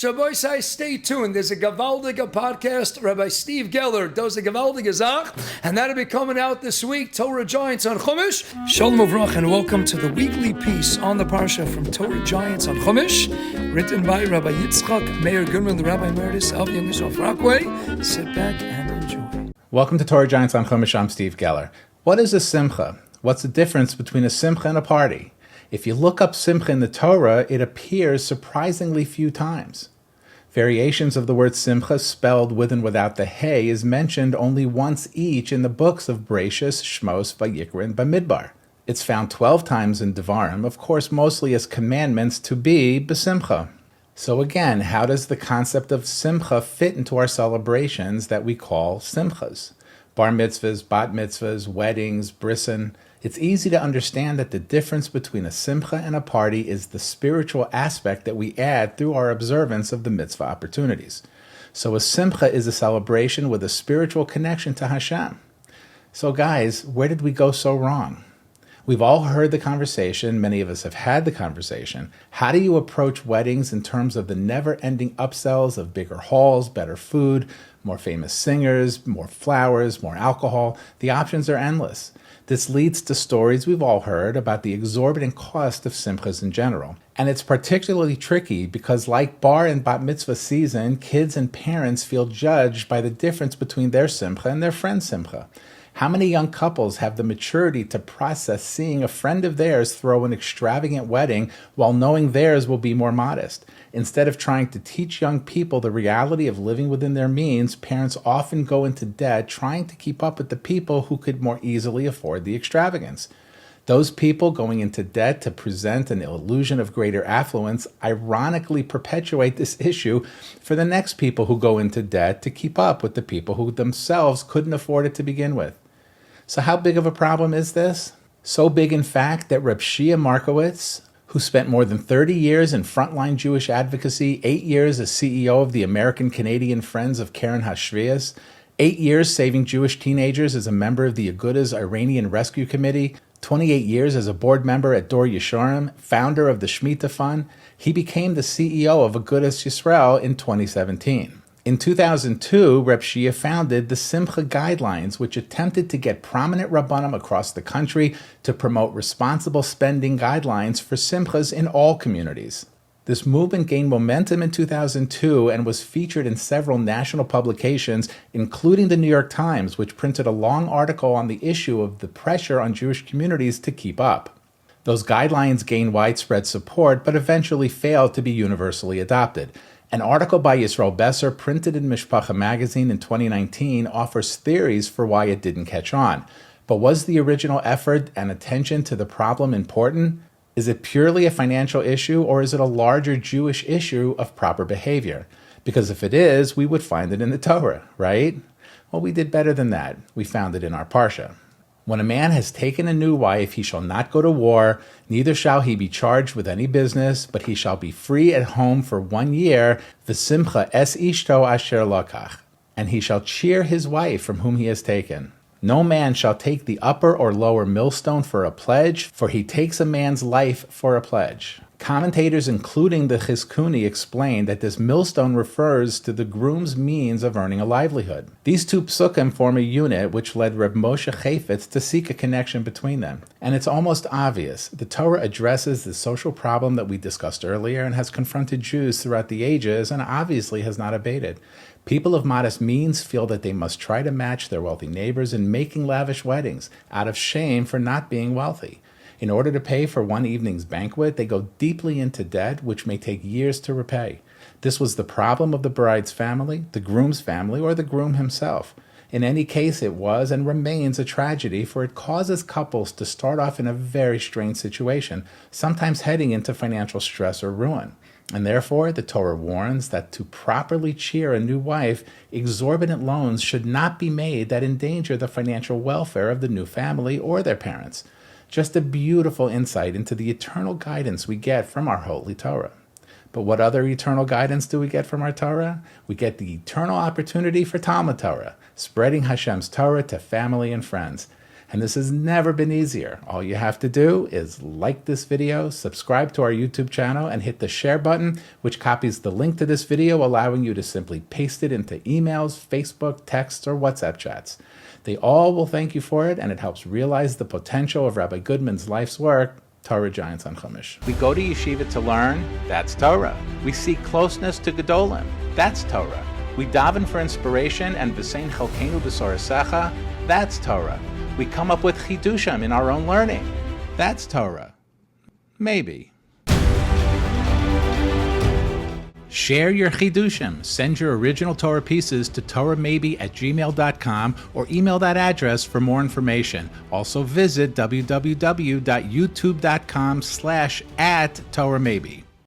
Shaboy say, stay tuned. There's a Gavaldiga podcast. Rabbi Steve Geller does a Gavaldiga Zach, and that'll be coming out this week. Torah Giants on Chumash. Shalom Uvrach, and welcome to the weekly piece on the Parsha from Torah Giants on Chumash, written by Rabbi Rabbi Goodman, the Rabbi Emeritus of Young Yisrael Rockaway. Sit back and enjoy. Welcome to Torah Giants on Chumash. I'm Steve Geller. What is a simcha? What's the difference between a simcha and a party? If you look up simcha in the Torah, it appears surprisingly few times. Variations of the word simcha spelled with and without the hey is mentioned only once each in the books of Bereshis, Shmos, Vayikra, and Bamidbar. It's found 12 times in Devarim, of course mostly as commandments to be besimcha. So again, how does the concept of simcha fit into our celebrations that we call simchas? Bar mitzvahs, bat mitzvahs, weddings, brisin. It's easy to understand that the difference between a simcha and a party is the spiritual aspect that we add through our observance of the mitzvah opportunities. So a simcha is a celebration with a spiritual connection to Hashem. So guys, where did we go so wrong? We've all heard the conversation, many of us have had the conversation. How do you approach weddings in terms of the never-ending upsells of bigger halls, better food, more famous singers, more flowers, more alcohol? The options are endless. This leads to stories we've all heard about the exorbitant cost of simchas in general. And it's particularly tricky because like bar and bat mitzvah season, kids and parents feel judged by the difference between their simcha and their friend's simcha. How many young couples have the maturity to process seeing a friend of theirs throw an extravagant wedding while knowing theirs will be more modest? Instead of trying to teach young people the reality of living within their means, parents often go into debt trying to keep up with the people who could more easily afford the extravagance. Those people going into debt to present an illusion of greater affluence ironically perpetuate this issue for the next people who go into debt to keep up with the people who themselves couldn't afford it to begin with. So how big of a problem is this? So big, in fact, that Reb Shia Markowitz, who spent more than 30 years in frontline Jewish advocacy, 8 years as CEO of the American-Canadian Friends of Keren HaShvius, 8 years saving Jewish teenagers as a member of the Aguda's Iranian Rescue Committee, 28 years as a board member at Dor Yeshorim, founder of the Shemitah Fund, he became the CEO of Agudas Yisrael in 2017. In 2002, Reb Shia founded the Simcha Guidelines, which attempted to get prominent Rabbanim across the country to promote responsible spending guidelines for Simchas in all communities. This movement gained momentum in 2002 and was featured in several national publications, including the New York Times, which printed a long article on the issue of the pressure on Jewish communities to keep up. Those guidelines gained widespread support, but eventually failed to be universally adopted. An article by Yisrael Besser, printed in Mishpacha magazine in 2019, offers theories for why it didn't catch on. But was the original effort and attention to the problem important? Is it purely a financial issue, or is it a larger Jewish issue of proper behavior? Because if it is, we would find it in the Torah, right? Well, we did better than that. We found it in our Parsha. When a man has taken a new wife, he shall not go to war, neither shall he be charged with any business, but he shall be free at home for 1 year, v'simcha es ishto asher lakach, and he shall cheer his wife from whom he has taken. No man shall take the upper or lower millstone for a pledge, for he takes a man's life for a pledge. Commentators, including the Chizkuni, explain that this millstone refers to the groom's means of earning a livelihood. These two psukim form a unit which led Reb Moshe Chayfetz to seek a connection between them. And it's almost obvious. The Torah addresses the social problem that we discussed earlier and has confronted Jews throughout the ages and obviously has not abated. People of modest means feel that they must try to match their wealthy neighbors in making lavish weddings out of shame for not being wealthy. In order to pay for one evening's banquet, they go deeply into debt, which may take years to repay. This was the problem of the bride's family, the groom's family, or the groom himself. In any case, it was and remains a tragedy, for it causes couples to start off in a very strained situation, sometimes heading into financial stress or ruin. And therefore, the Torah warns that to properly cheer a new wife, exorbitant loans should not be made that endanger the financial welfare of the new family or their parents. Just a beautiful insight into the eternal guidance we get from our holy Torah. But what other eternal guidance do we get from our Torah? We get the eternal opportunity for Talmud Torah, spreading Hashem's Torah to family and friends. And this has never been easier. All you have to do is like this video, subscribe to our YouTube channel, and hit the share button, which copies the link to this video, allowing you to simply paste it into emails, Facebook, texts, or WhatsApp chats. They all will thank you for it, and it helps realize the potential of Rabbi Goodman's life's work, Torah Giants on Chumash. We go to yeshiva to learn, that's Torah. We seek closeness to Gedolim, that's Torah. We daven for inspiration and v'sein chalkeinu b'sorasecha, that's Torah. We come up with chidushim in our own learning, that's Torah. Maybe. Share your chidushim. Send your original Torah pieces to torahmaybe@gmail.com or email that address for more information. Also visit www.youtube.com/@torahmaybe.